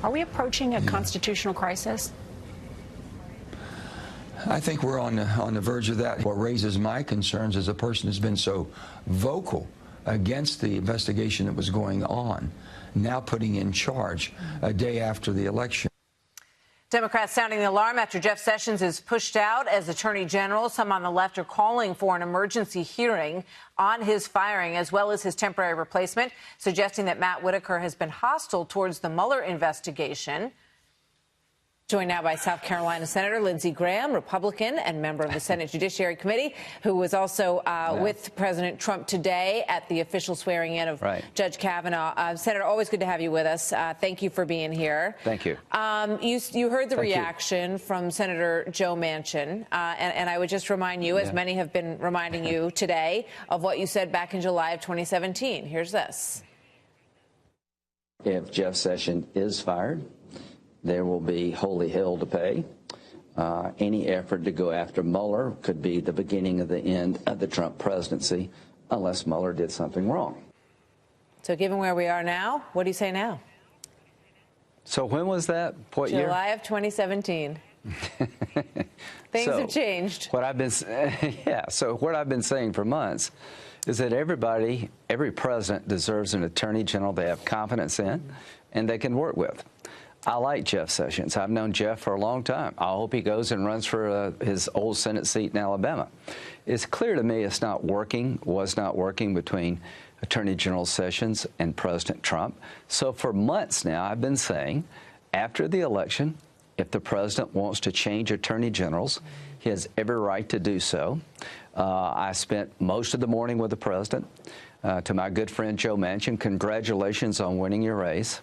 Are we approaching a constitutional crisis? I think we're on the verge of that. What raises my concerns is a person who's been so vocal against the investigation that was going on, now putting in charge a day after the election. Democrats sounding the alarm after Jeff Sessions is pushed out as Attorney General. Some on the left are calling for an emergency hearing on his firing as well as his temporary replacement, suggesting that Matt Whitaker has been hostile towards the Mueller investigation. Joined now by South Carolina Senator Lindsey Graham, Republican and member of the Senate Judiciary Committee, who was also with President Trump today at the official swearing in of Judge Kavanaugh. Senator, always good to have you with us. Thank you for being here. Thank you. You heard the reaction from Senator Joe Manchin, and I would just remind you, as many have been reminding you today, of what you said back in July of 2017. Here's this. If Jeff Sessions is fired, there will be holy hell to pay. Any effort to go after Mueller could be the beginning of the end of the Trump presidency, unless Mueller did something wrong. So given where we are now, what do you say now? So when was that? What year? July of 2017. Things have changed. What I've been, so what I've been saying for months is that every president deserves an attorney general they have confidence in and they can work with. I like Jeff Sessions. I've known Jeff for a long time. I hope he goes and runs for his old Senate seat in Alabama. It's clear to me it's not working, was not working between Attorney General Sessions and President Trump. So for months now, I've been saying, after the election, if the president wants to change attorney generals, he has every right to do so. I spent most of the morning with the president. To my good friend Joe Manchin, congratulations on winning your race.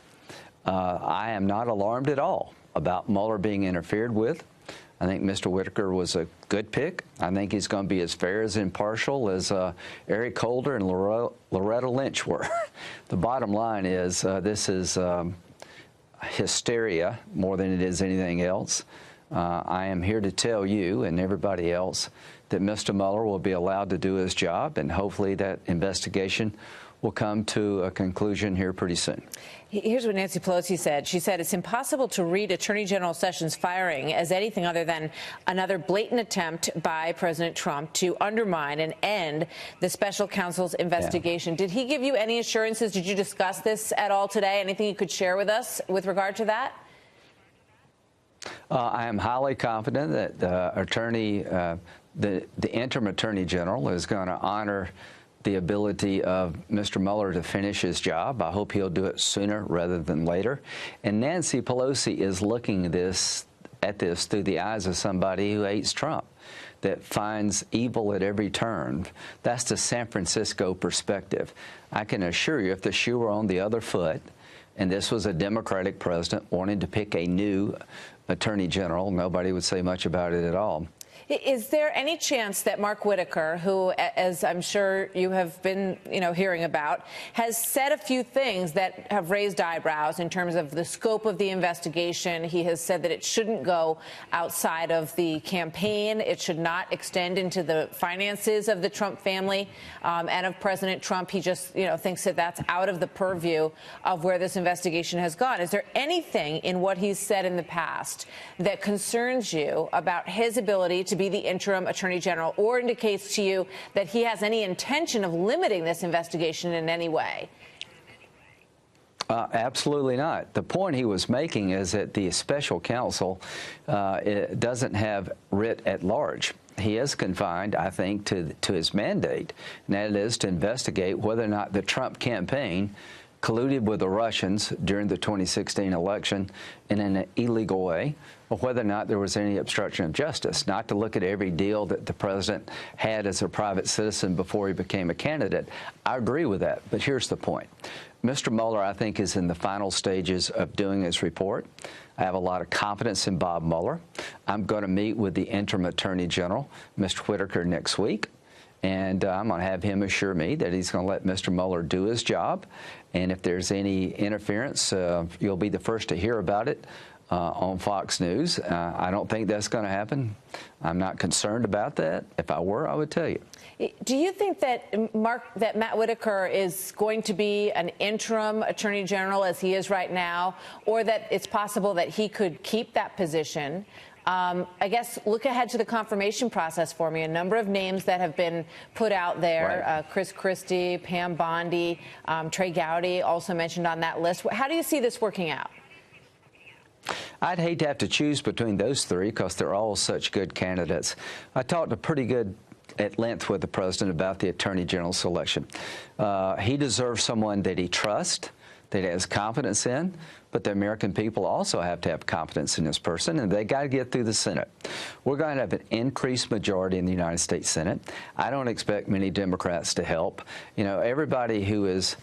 I am not alarmed at all about Mueller being interfered with. I think Mr. Whitaker was a good pick. I think he's going to be as fair as impartial as Eric Holder and Loretta Lynch were. The bottom line is this is hysteria more than it is anything else. I am here to tell you and everybody else that Mr. Mueller will be allowed to do his job, and hopefully that investigation will come to a conclusion here pretty soon. Here's what Nancy Pelosi said. She said it's impossible to read Attorney General Sessions' firing as anything other than another blatant attempt by President Trump to undermine and end the special counsel's investigation. Did he give you any assurances? Did you discuss this at all today? Anything you could share with us with regard to that? I am highly confident that the interim Attorney General is going to honor the ability of Mr. Mueller to finish his job. I hope he'll do it sooner rather than later. And Nancy Pelosi is looking at this through the eyes of somebody who hates Trump, that finds evil at every turn. That's the San Francisco perspective. I can assure you, if the shoe were on the other foot, and this was a Democratic president wanting to pick a new attorney general, nobody would say much about it at all. Is there any chance that Mark Whitaker, who, as I'm sure you have been, hearing about, has said a few things that have raised eyebrows in terms of the scope of the investigation? He has said that it shouldn't go outside of the campaign. It should not extend into the finances of the Trump family and of President Trump. He just, thinks that that's out of the purview of where this investigation has gone. Is there anything in what he's said in the past that concerns you about his ability to be the interim attorney general, or indicates to you that he has any intention of limiting this investigation in any way? Absolutely not. The point he was making is that the special counsel doesn't have writ at large. He is confined, I think, to his mandate, and that is to investigate whether or not the Trump campaign colluded with the Russians during the 2016 election in an illegal way, or whether or not there was any obstruction of justice, not to look at every deal that the president had as a private citizen before he became a candidate. I agree with that, but here's the point. Mr. Mueller, I think, is in the final stages of doing his report. I have a lot of confidence in Bob Mueller. I'm going to meet with the interim attorney general, Mr. Whitaker, next week. And I'm going to have him assure me that he's going to let Mr. Mueller do his job. And if there's any interference, you'll be the first to hear about it on Fox News. I don't think that's going to happen. I'm not concerned about that. If I were, I would tell you. Do you think that, that Matt Whitaker is going to be an interim attorney general as he is right now, or that it's possible that he could keep that position? I guess look ahead to the confirmation process for me. A number of names that have been put out there, right. Chris Christie, Pam Bondi, Trey Gowdy also mentioned on that list. How do you see this working out? I'd hate to have to choose between those three because they're all such good candidates. I talked at length with the president about the attorney general selection. He deserves someone that he trusts, that he has confidence in, but the American people also have to have confidence in this person, and they got to get through the Senate. We're going to have an increased majority in the United States Senate. I don't expect many Democrats to help. You know, everybody who is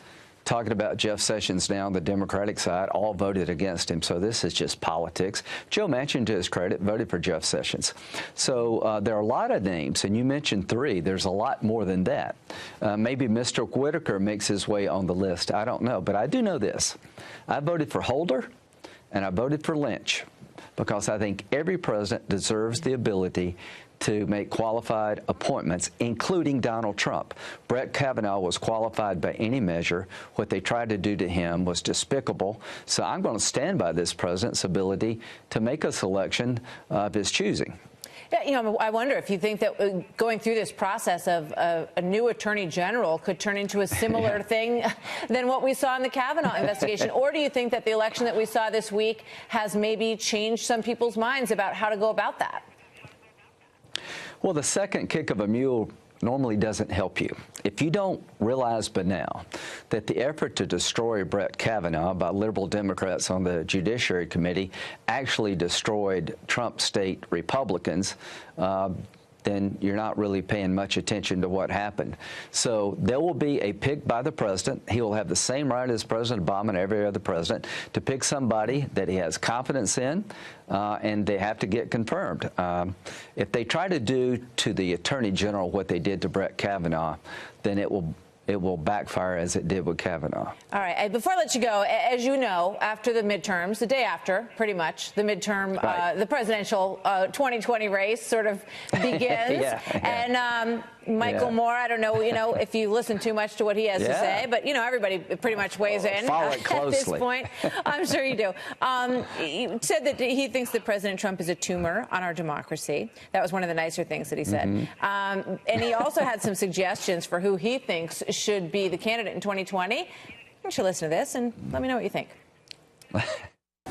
talking about Jeff Sessions now on the Democratic side all voted against him, so this is just politics. Joe Manchin, to his credit, voted for Jeff Sessions. So there are a lot of names, and you mentioned three. There's a lot more than that. Maybe Mr. Whitaker makes his way on the list. I don't know, but I do know this. I voted for Holder, and I voted for Lynch, because I think every president deserves the ability to make qualified appointments, including Donald Trump. Brett Kavanaugh was qualified by any measure. What they tried to do to him was despicable. So I'm going to stand by this president's ability to make a selection of his choosing. Yeah, you know, I wonder if you think that going through this process of a new attorney general could turn into a similar thing than what we saw in the Kavanaugh investigation, or do you think that the election that we saw this week has maybe changed some people's minds about how to go about that? Well, the second kick of a mule normally doesn't help you. If you don't realize by now that the effort to destroy Brett Kavanaugh by liberal Democrats on the Judiciary Committee actually destroyed Trump state Republicans, then you're not really paying much attention to what happened. So there will be a pick by the president. He will have the same right as President Obama and every other president to pick somebody that he has confidence in, and they have to get confirmed. If they try to do to the Attorney General what they did to Brett Kavanaugh, then it will backfire as it did with Kavanaugh. All right. Before I let you go, as you know, after the midterms, the day after, pretty much, the midterm, right. The presidential 2020 race sort of begins. Yeah. And Michael Moore, I don't know, if you listen too much to what he has to say, but, everybody pretty much weighs in follow it closely. at this point. I'm sure you do. He said that he thinks that President Trump is a tumor on our democracy. That was one of the nicer things that he said. Mm-hmm. And he also had some suggestions for who he thinks should be the candidate in 2020. You should listen to this and let me know what you think.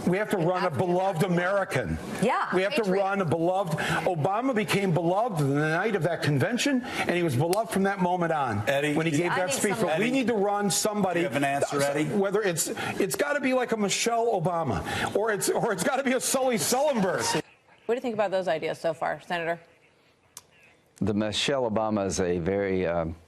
We have to run a beloved American. Yeah. We have to run a beloved. Obama became beloved the night of that convention, and he was beloved from that moment on. Eddie, when he gave that speech. But we need to run somebody. Do you have an answer, Eddie? Whether it's got to be like a Michelle Obama, or it's got to be a Sully Sullenberg. What do you think about those ideas so far, Senator? The Michelle Obama is a very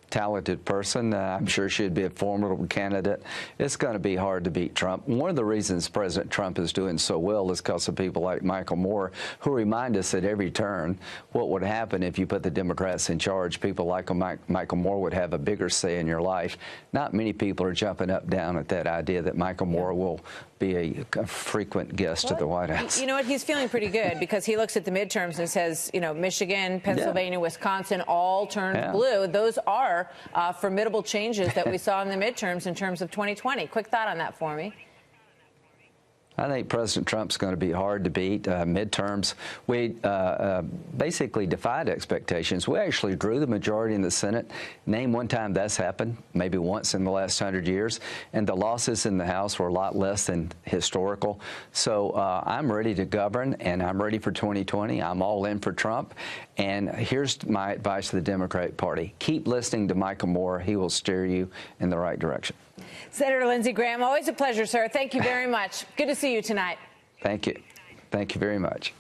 talented person. I'm sure she'd be a formidable candidate. It's going to be hard to beat Trump. One of the reasons President Trump is doing so well is because of people like Michael Moore, who remind us at every turn what would happen if you put the Democrats in charge. People like Michael Moore would have a bigger say in your life. Not many people are jumping up down at that idea that Michael Moore will be a frequent guest at the White House. You know what? He's feeling pretty good because he looks at the midterms and says, Michigan, Pennsylvania, Wisconsin all turned blue. Those are formidable changes that we saw in the midterms in terms of 2020. Quick thought on that for me. I think President Trump's going to be hard to beat. Midterms, we basically defied expectations. We actually drew the majority in the Senate. Name one time that's happened, maybe once in the last 100 years. And the losses in the House were a lot less than historical. So I'm ready to govern, and I'm ready for 2020. I'm all in for Trump. And here's my advice to the Democratic Party. Keep listening to Michael Moore. He will steer you in the right direction. Senator Lindsey Graham, always a pleasure, sir. Thank you very much. Good to see you tonight. Thank you. Thank you very much.